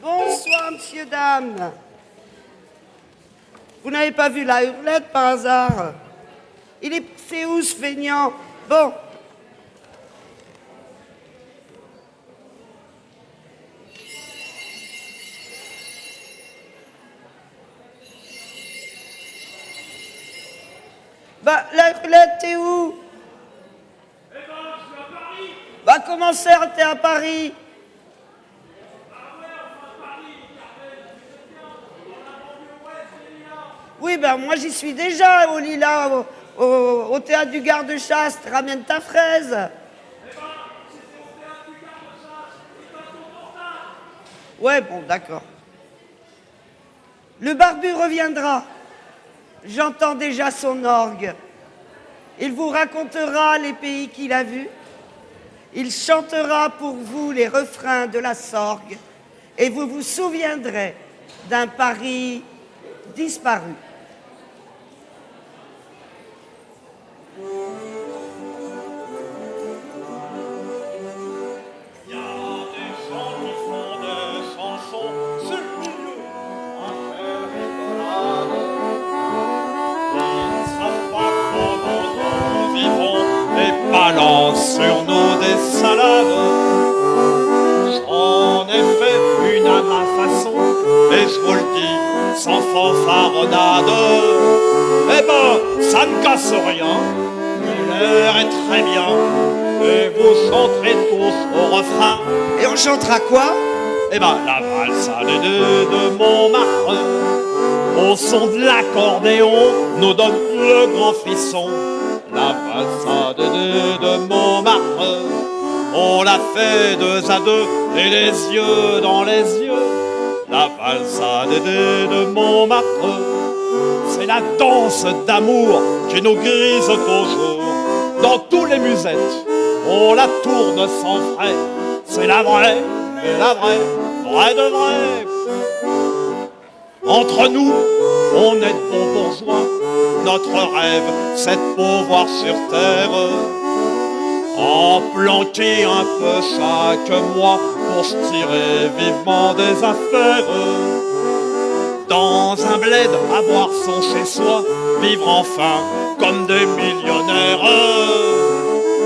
Bonsoir, messieurs, dames. Vous n'avez pas vu la Hurlette par hasard? C'est où ce feignant? Bon. Bah, la Hurlette, t'es où? Eh ben, je suis à Paris. Bah, comment ça, t'es à Paris? Oui, ben moi j'y suis déjà au Lilas, au théâtre du Garde-Chasse. Ramène ta fraise. Eh ben, c'était au théâtre du Garde-Chasse. C'est pas ton portable. Ouais, bon, d'accord. Le barbu reviendra. J'entends déjà son orgue. Il vous racontera les pays qu'il a vus. Il chantera pour vous les refrains de la Sorgue. Et vous vous souviendrez d'un Paris disparu. Il y a des gens qui font des chansons sur le milieu, un faire rigolade. Ils ne savent pas comment nous vivons et balancent sur nous des salades. J'en ai fait une à ma façon, et je vous le dis, sans fanfaronnade. Eh ben, ça ne casse rien, l'air est très bien, et vous chanterez tous au refrain. Et on chantera quoi? Eh ben, la valse de Montmartre, au son de l'accordéon, nous donne le grand frisson. La valse de Montmartre, on la fait deux à deux, et les yeux dans les yeux. La valse de Montmartre, c'est la danse d'amour qui nous grise toujours. Dans tous les musettes, on la tourne sans frais. C'est la vraie, vraie de vraie. Entre nous, on est de bons bourgeois. Notre rêve, c'est de pouvoir sur terre en planquer un peu chaque mois pour se tirer vivement des affaires. Dans un bled, avoir son chez-soi, vivre enfin comme des millionnaires.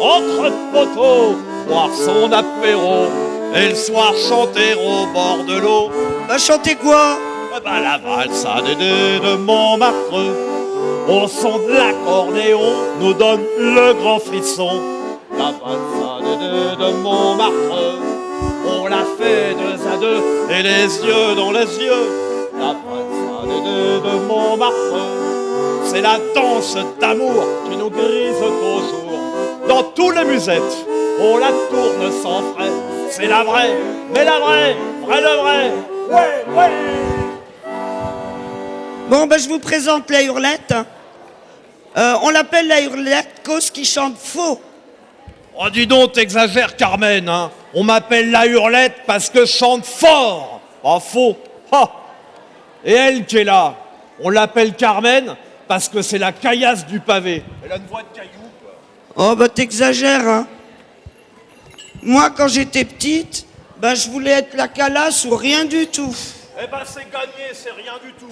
Entre poteaux, boire son apéro et le soir chanter au bord de l'eau. Bah, chanter quoi? Bah, la valse de Montmartre, au son de l'accordéon, nous donne le grand frisson. La valse de Montmartre, on la fait deux à deux, et les yeux dans les yeux. La valse de Montmartre, c'est la danse d'amour qui nous grise toujours. Dans tous les musettes, on la tourne sans frais. C'est la vraie, mais la vraie, vraie de vraie. Ouais, ouais. Bon, ben, je vous présente la Hurlette. On l'appelle la Hurlette cause qui chante faux. Oh, dis donc, t'exagères, Carmen, hein. On m'appelle la Hurlette parce que je chante fort. Pas faux. Ha. Et elle qui est là, on l'appelle Carmen parce que c'est la caillasse du pavé. Elle a une voix de caillou, quoi. Oh, bah, t'exagères, hein. Moi, quand j'étais petite, ben, je voulais être la calasse ou rien du tout. Eh ben, c'est gagné, c'est rien du tout.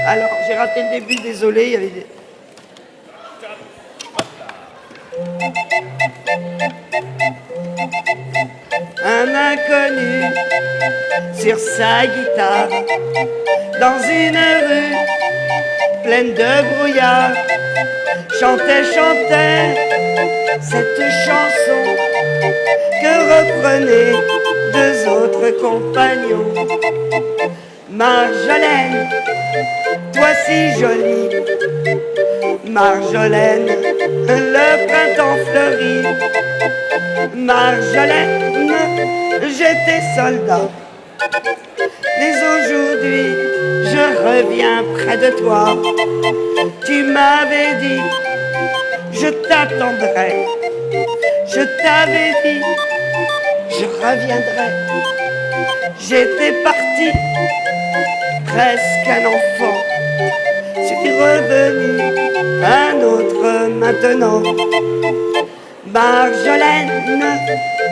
Alors, j'ai raté le début, désolé, il y avait des... Un inconnu sur sa guitare dans une rue pleine de brouillard chantait cette chanson que reprenaient deux autres compagnons. Marjolaine, toi si jolie, Marjolaine, le printemps fleurit. Marjolaine, j'étais soldat, mais aujourd'hui je reviens près de toi. Tu m'avais dit, je t'attendrai, je t'avais dit, je reviendrai. J'étais parti, presque un enfant, suis revenu un autre maintenant. Marjolaine,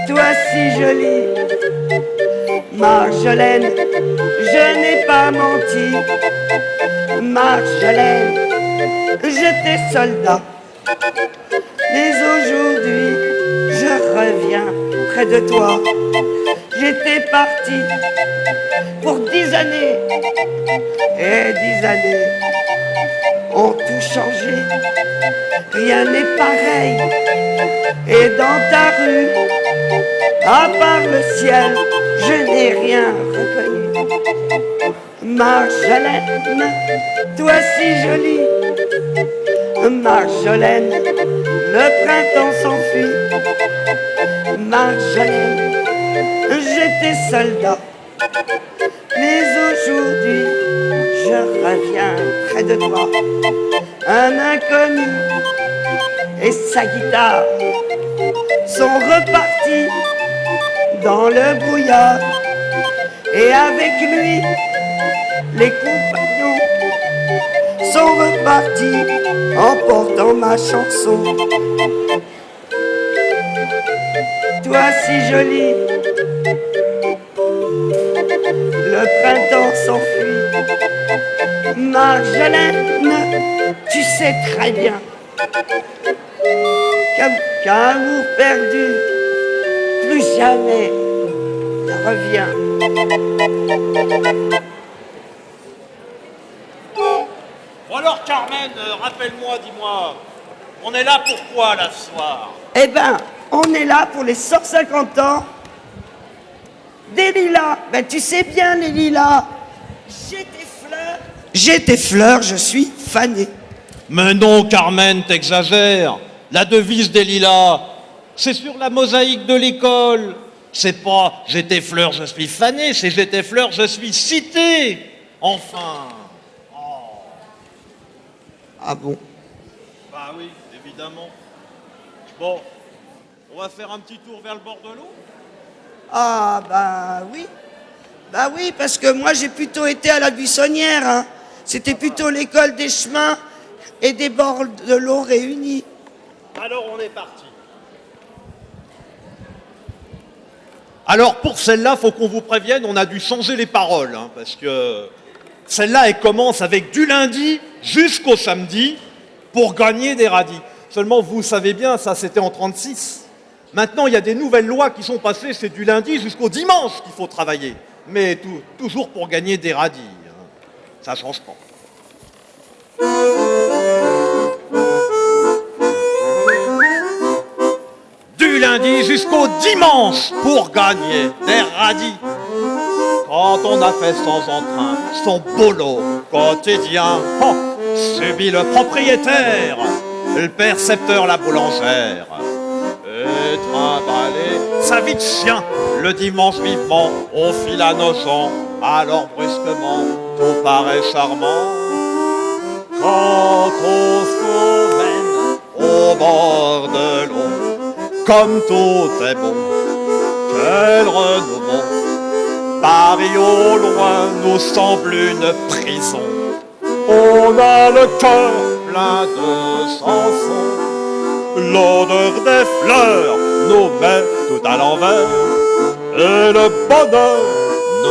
toi si jolie, Marjolaine, je n'ai pas menti. Marjolaine, j'étais soldat, mais aujourd'hui je reviens près de toi. J'étais parti pour 10 années, et 10 années ont tout changé. Rien n'est pareil, et dans ta rue, à part le ciel, je n'ai rien reconnu. Marjolaine, toi si jolie, Marjolaine, le printemps s'enfuit. Marjolaine, j'étais soldat, mais aujourd'hui je reviens près de toi. Un inconnu et sa guitare sont repartis dans le brouillard, et avec lui les compagnons sont repartis en portant ma chanson. Toi si jolie, le printemps s'enfuit. Marjolaine, tu sais très bien qu'un amour perdu plus jamais ne revient. Bon alors Carmen, rappelle-moi, dis-moi, on est là pourquoi là ce soir? Eh ben, on est là pour les 150 ans des lilas. Ben tu sais bien les lilas. J'ai tes fleurs, je suis fané. Mais non Carmen, t'exagères. La devise des lilas, c'est sur la mosaïque de l'école. C'est pas « j'ai tes fleurs, je suis fané », c'est « j'ai tes fleurs, je suis cité ». Enfin. Ah bon? Bah oui, évidemment. Bon, on va faire un petit tour vers le bord de l'eau? Ah bah oui. Bah oui, parce que moi j'ai plutôt été à la Buissonnière, hein. C'était plutôt l'école des chemins et des bords de l'eau réunis. Alors on est parti. Alors pour celle-là, faut qu'on vous prévienne, on a dû changer les paroles, hein, parce que celle-là, elle commence avec du lundi jusqu'au samedi pour gagner des radis. Seulement, vous savez bien, ça c'était en 36. Maintenant, il y a des nouvelles lois qui sont passées, c'est du lundi jusqu'au dimanche qu'il faut travailler. Mais toujours pour gagner des radis. Hein. Ça ne change pas. Du lundi jusqu'au dimanche pour gagner des radis. Quand on a fait sans entrain son boulot quotidien, oh, subit le propriétaire, le percepteur, la boulangère. Et trimballer sa vie de chien, le dimanche vivement, on file à nos gens, alors brusquement, tout paraît charmant. Quand on se promène au bord de l'eau, comme tout est bon, quel renouveau. Paris au loin nous semble une prison. On a le cœur plein de chansons. L'odeur des fleurs nous met tout à l'envers. Et le bonheur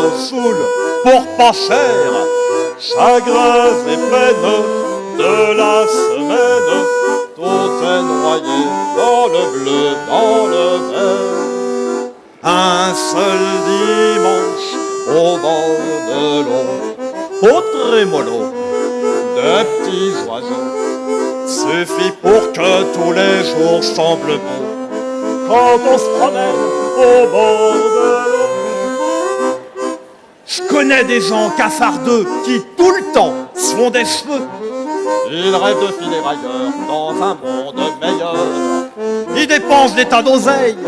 nous saoule pour pas cher. Chagrins et peines de la semaine, tout est noyé dans le bleu, dans le vert. Un seul dimanche au bord de l'eau, au trémolo de petits oiseaux, suffit pour que tous les jours semblent beaux quand on se promène au bord de l'eau. Je connais des gens cafardeux qui tout le temps se font des cheveux. Ils rêvent de filer ailleurs dans un monde meilleur. Ils dépensent des tas d'oseille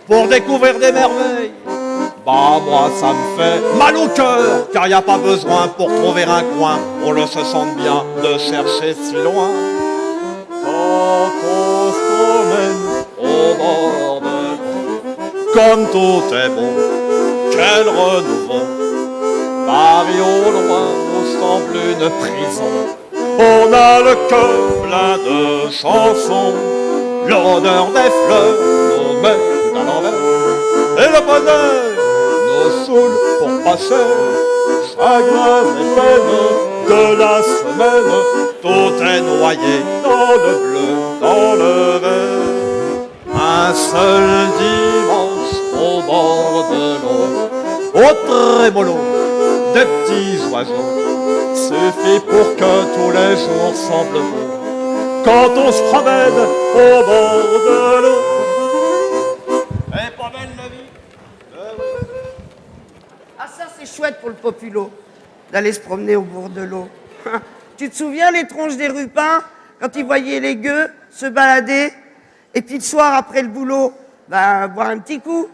pour découvrir des merveilles. Bah moi ça me fait mal au cœur, car y a pas besoin pour trouver un coin, on le se sente bien de chercher si loin. Quand on se promène au bord de l'eau, comme tout est beau, quel renouveau. Paris au loin nous semble une prison. On a le cœur plein de chansons, l'odeur des fleurs nous met à l'envers, et le bonheur nous saoule pour passer. Chagrins et peines de la semaine, tout est noyé dans le bleu, dans le vert. Un seul dimanche au bord de l'eau, au trémolo des petits oiseaux, suffit pour que tous les jours semblent beaux quand on se promène au bord de l'eau. Elle est pas belle la vie? Ah ça c'est chouette pour le populo, d'aller se promener au bord de l'eau. Tu te souviens les tronches des rupins, quand ils voyaient les gueux se balader, et puis le soir après le boulot, boire un petit coup?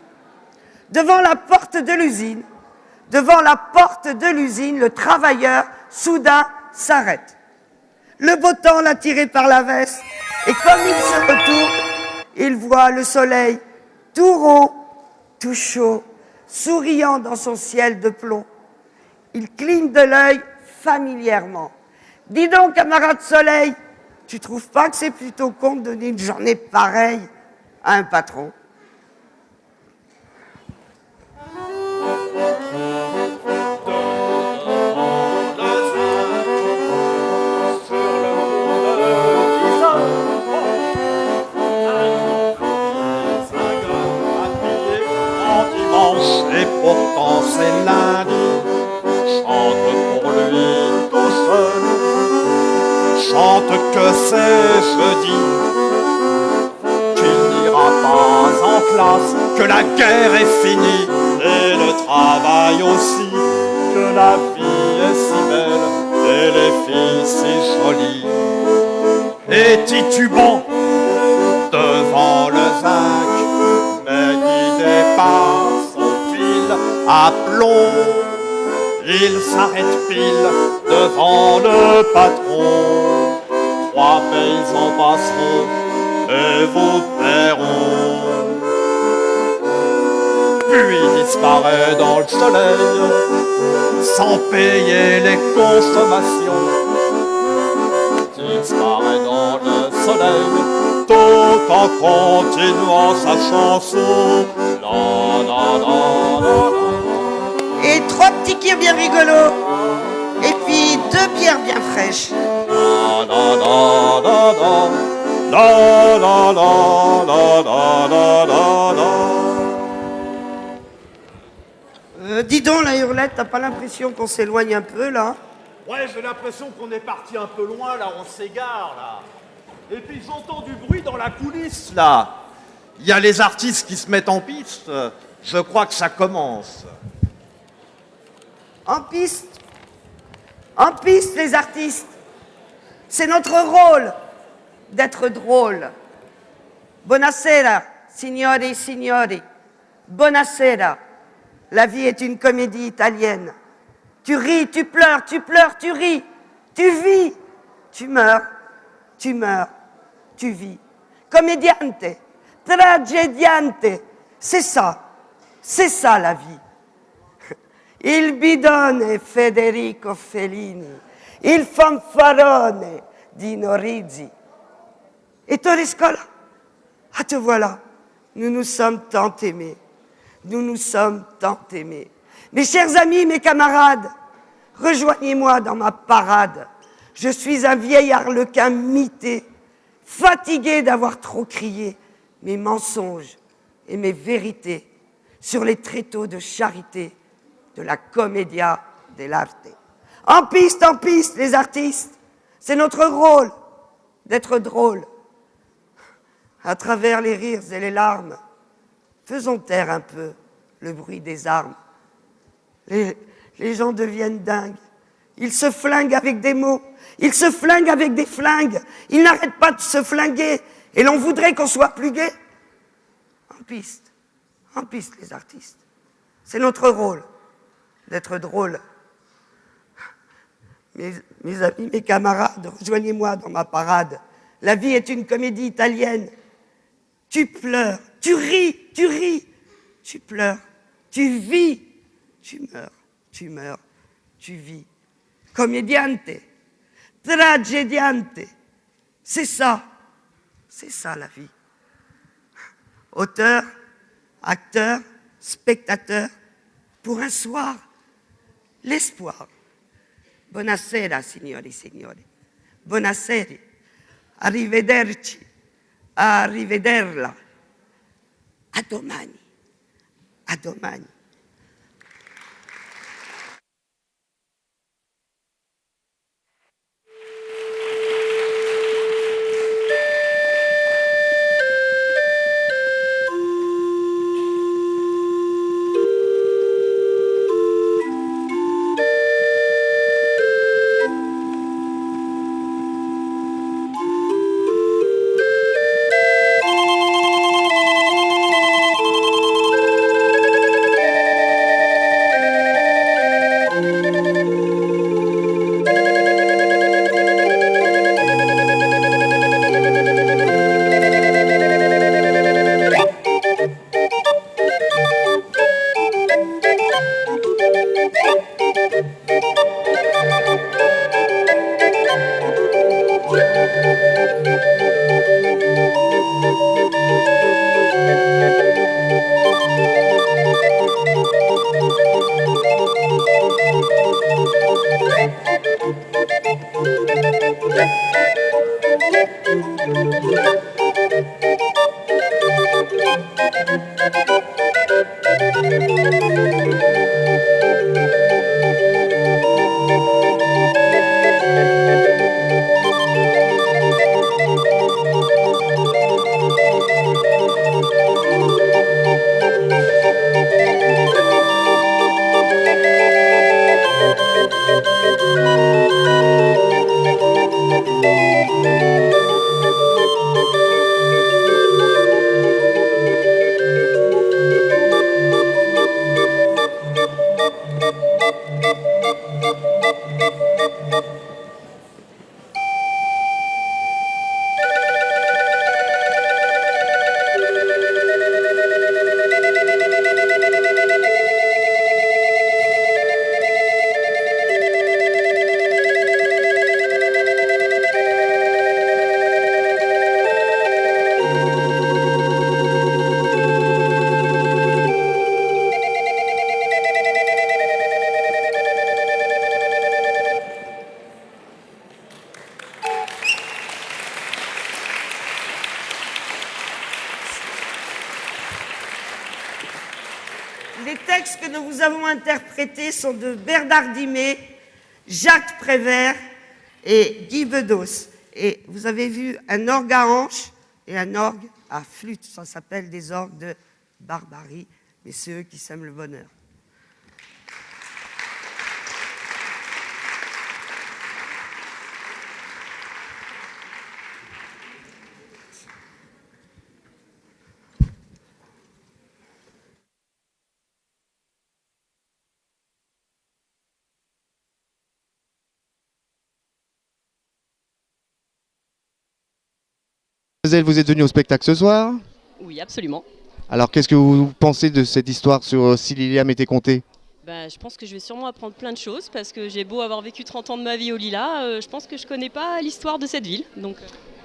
Devant la porte de l'usine, le travailleur, soudain, s'arrête. Le beau temps l'a tiré par la veste, et comme il se retourne, il voit le soleil tout rond, tout chaud, souriant dans son ciel de plomb. Il cligne de l'œil familièrement. Dis donc, camarade soleil, tu trouves pas que c'est plutôt con de donner une journée pareille à un patron? Et pourtant c'est lundi, chante pour lui tout seul, chante que c'est jeudi, qu'il n'ira pas en classe, que la guerre est finie, et le travail aussi, que la vie est si belle, et les filles si jolies, et titubant devant le zinc, mais guidé par à plomb, il s'arrête pile devant le patron. 3 paysans passeront et vous paieront. Puis disparaît dans le soleil sans payer les consommations. Disparaît dans le soleil tout en continuant sa chanson. La, la, la, la, la. Et 3 petits kirs bien rigolos. Et puis 2 bières bien fraîches. La la la la la. La la la la la la la la. Dis donc, la hurlette, t'as pas l'impression qu'on s'éloigne un peu, là? Ouais, j'ai l'impression qu'on est parti un peu loin, là, on s'égare, là. Et puis j'entends du bruit dans la coulisse, là. Il y a les artistes qui se mettent en piste. Je crois que ça commence. En piste, les artistes. C'est notre rôle d'être drôle. Buonasera, signore e signori. Buonasera. La vie est une comédie italienne. Tu ris, tu pleures, tu ris. Tu vis, tu meurs, tu vis. Commediante, tragediante. C'est ça la vie. Il bidone Federico Fellini, il fanfarone Dino Risi. Et Toriscola, ah te voilà, nous nous sommes tant aimés, Mes chers amis, mes camarades, rejoignez-moi dans ma parade. Je suis un vieil arlequin mité, fatigué d'avoir trop crié mes mensonges et mes vérités sur les tréteaux de charité de la commedia dell'arte. En piste, les artistes, c'est notre rôle d'être drôle. À travers les rires et les larmes, faisons taire un peu le bruit des armes. Les gens deviennent dingues. Ils se flinguent avec des mots. Ils se flinguent avec des flingues. Ils n'arrêtent pas de se flinguer. Et l'on voudrait qu'on soit plus gai. En piste, les artistes. C'est notre rôle d'être drôle. Mes amis, mes camarades, rejoignez-moi dans ma parade. La vie est une comédie italienne. Tu pleures, tu ris, tu pleures, tu vis, tu meurs, tu vis. Commediante, tragediante, c'est ça la vie. Auteur, acteur, spectateur, pour un soir, l'espoir. Buonasera, signori e signori. Buonasera. Arrivederci. Arrivederla. A domani. A domani. Les textes que nous vous avons interprétés sont de Bernard Dimet, Jacques Prévert et Guy Bedos. Et vous avez vu un orgue à hanche et un orgue à flûte. Ça s'appelle des orgues de Barbarie, mais c'est eux qui sèment le bonheur. Vous êtes venu au spectacle ce soir? Oui, absolument. Alors, qu'est-ce que vous pensez de cette histoire sur Si Liliam était comptée? Je pense que je vais sûrement apprendre plein de choses parce que j'ai beau avoir vécu 30 ans de ma vie au Lilas, je pense que je ne connais pas l'histoire de cette ville. Donc,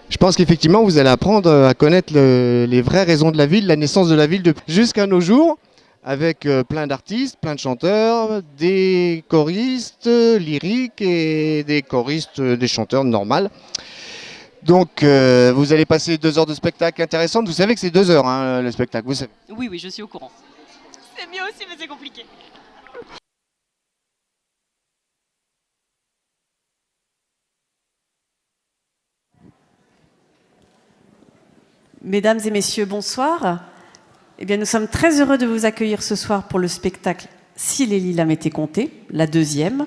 Je pense qu'effectivement, vous allez apprendre à connaître les vraies raisons de la ville, la naissance de la ville jusqu'à nos jours. avec plein d'artistes, plein de chanteurs, des choristes lyriques et des choristes, des chanteurs normaux. Donc vous allez passer 2 heures de spectacle intéressantes. Vous savez que c'est 2 heures hein, le spectacle, vous savez. Oui, oui, je suis au courant. C'est mieux aussi, mais c'est compliqué. Mesdames et messieurs, bonsoir. Eh bien, nous sommes très heureux de vous accueillir ce soir pour le spectacle Si les lilas m'étaient comptés, la 2e.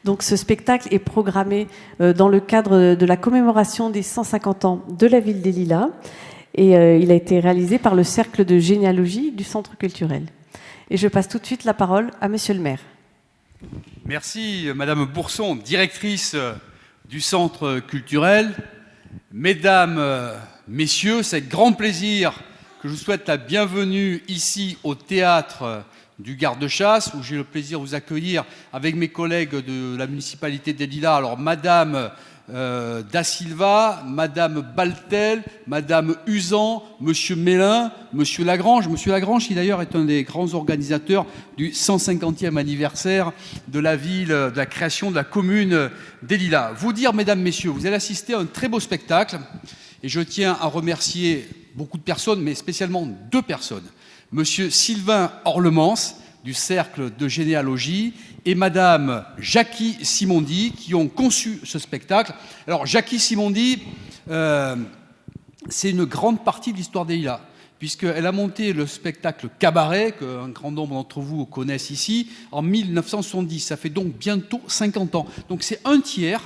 Donc, ce spectacle est programmé dans le cadre de la commémoration des 150 ans de la ville des Lilas. Et il a été réalisé par le Cercle de généalogie du Centre culturel. Et je passe tout de suite la parole à Monsieur le maire. Merci, Madame Bourson, directrice du Centre culturel. Mesdames, Messieurs, c'est avec grand plaisir que je vous souhaite la bienvenue ici au Théâtre du Garde-Chasse, où j'ai le plaisir de vous accueillir avec mes collègues de la municipalité des Lilas. Alors, Madame Da Silva, Madame Baltel, Madame Usan, Monsieur Mélin, Monsieur Lagrange. Monsieur Lagrange, qui d'ailleurs est un des grands organisateurs du 150e anniversaire de la ville, de la création de la commune des Lilas. Vous dire, Mesdames, Messieurs, vous allez assister à un très beau spectacle. Et je tiens à remercier beaucoup de personnes, mais spécialement 2 personnes. Monsieur Sylvain Orlemans, du Cercle de généalogie, et Madame Jackie Simondi, qui ont conçu ce spectacle. Alors, Jackie Simondi, c'est une grande partie de l'histoire des Lilas, puisqu'elle a monté le spectacle Cabaret, qu'un grand nombre d'entre vous connaissent ici, en 1970. Ça fait donc bientôt 50 ans. Donc, c'est un tiers.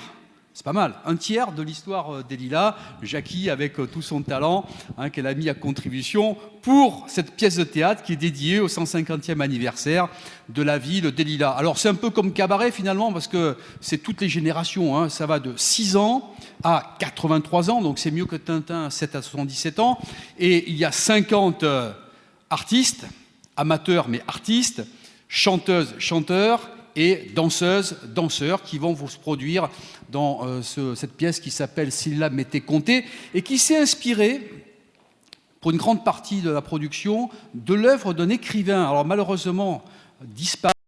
C'est pas mal, un tiers de l'histoire des Lilas. Jackie, avec tout son talent qu'elle a mis à contribution pour cette pièce de théâtre qui est dédiée au 150e anniversaire de la ville des Lilas. Alors c'est un peu comme Cabaret finalement, parce que c'est toutes les générations. Ça va de 6 ans à 83 ans, donc c'est mieux que Tintin, 7 à 77 ans. Et il y a 50 artistes, amateurs mais artistes, chanteuses, chanteurs, et danseuses, danseurs qui vont vous se produire dans cette pièce qui s'appelle Si les lilas m'étaient comptés et qui s'est inspirée, pour une grande partie de la production, de l'œuvre d'un écrivain, alors malheureusement disparu,